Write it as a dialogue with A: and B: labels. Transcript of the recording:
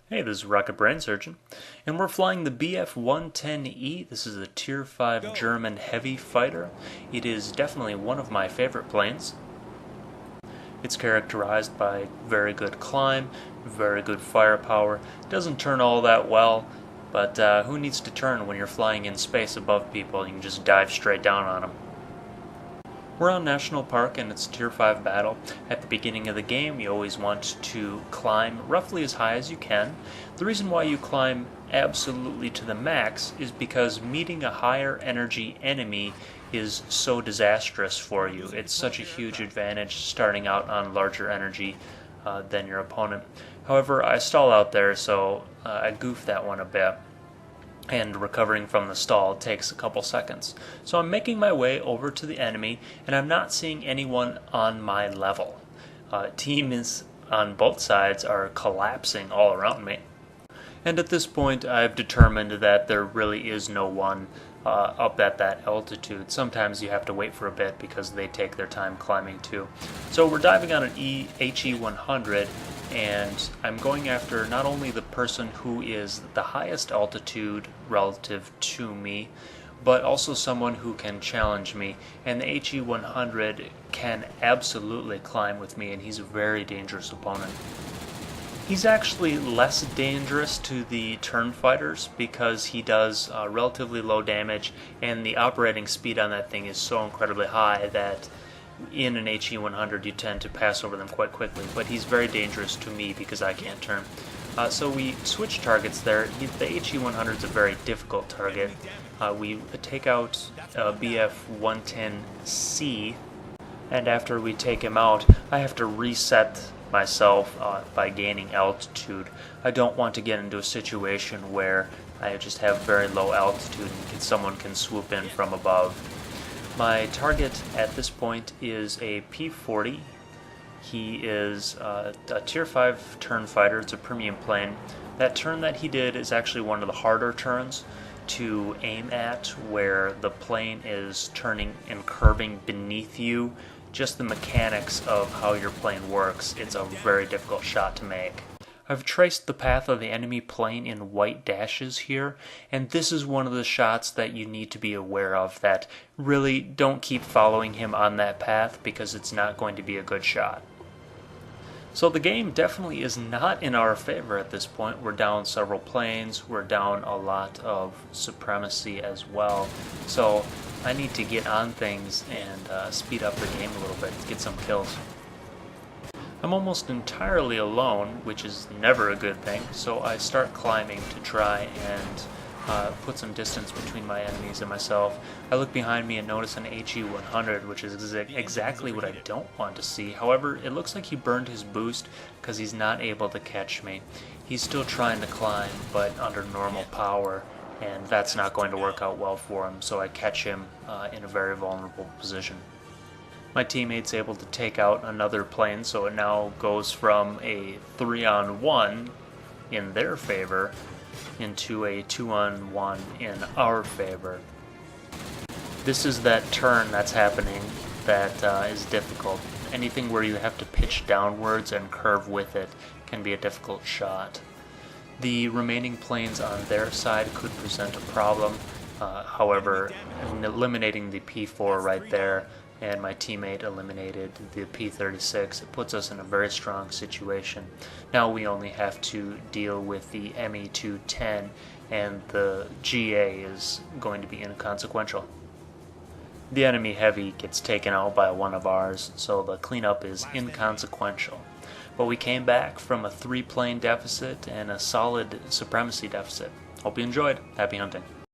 A: Hey, this is Rocket Brain Surgeon, and we're flying the Bf-110E. This is a Tier 5 German heavy fighter. It is definitely one of my favorite planes. It's characterized by very good climb, very good firepower. Doesn't turn all that well, but who needs to turn when you're flying in space above people? You can just dive straight down on them. We're on National Park and it's a Tier 5 battle. At the beginning of the game, you always want to climb roughly as high as you can. The reason why you climb absolutely to the max is because meeting a higher energy enemy is so disastrous for you. It's such a huge advantage starting out on larger energy than your opponent. However, I stall out there, so I goofed that one a bit. And recovering from the stall takes a couple seconds. So I'm making my way over to the enemy, and I'm not seeing anyone on my level. Teams on both sides are collapsing all around me. And at this point, I've determined that there really is no one up at that altitude. Sometimes you have to wait for a bit because they take their time climbing too. So we're diving on an HE-100, and I'm going after not only the person who is the highest altitude relative to me, but also someone who can challenge me. And the HE-100 can absolutely climb with me, and he's a very dangerous opponent. He's actually less dangerous to the turn fighters because he does relatively low damage, and the operating speed on that thing is so incredibly high that in an HE-100 you tend to pass over them quite quickly. But he's very dangerous to me because I can't turn. So we switch targets there. The HE-100 is a very difficult target. We take out BF-110C, and after we take him out, I have to reset myself by gaining altitude. I don't want to get into a situation where I just have very low altitude and someone can swoop in from above. My target at this point is a P-40. He is a Tier 5 turn fighter. It's a premium plane. That turn that he did is actually one of the harder turns to aim at, where the plane is turning and curving beneath you. Just the mechanics of how your plane works, it's a very difficult shot to make. I've traced the path of the enemy plane in white dashes here, and this is one of the shots that you need to be aware of, that really don't keep following him on that path because it's not going to be a good shot. So the game definitely is not in our favor at this point. We're down several planes, we're down a lot of supremacy as well. So I need to get on things and speed up the game a little bit to get some kills. I'm almost entirely alone, which is never a good thing, so I start climbing to try and put some distance between my enemies and myself. I look behind me and notice an HE-100, which is exactly what I don't want to see. However, it looks like he burned his boost because he's not able to catch me. He's still trying to climb, but under normal power, and that's not going to work out well for him, so I catch him in a very vulnerable position. My teammate's able to take out another plane, so it now goes from a 3-on-1 in their favor into a 2-on-1 in our favor. This is that turn that's happening that is difficult. Anything where you have to pitch downwards and curve with it can be a difficult shot. The remaining planes on their side could present a problem. However, eliminating the P4 right there and my teammate eliminated the P-36, it puts us in a very strong situation. Now we only have to deal with the ME-210, and the GA is going to be inconsequential. The enemy heavy gets taken out by one of ours, so the cleanup is inconsequential. But we came back from a 3-plane deficit and a solid supremacy deficit. Hope you enjoyed. Happy hunting.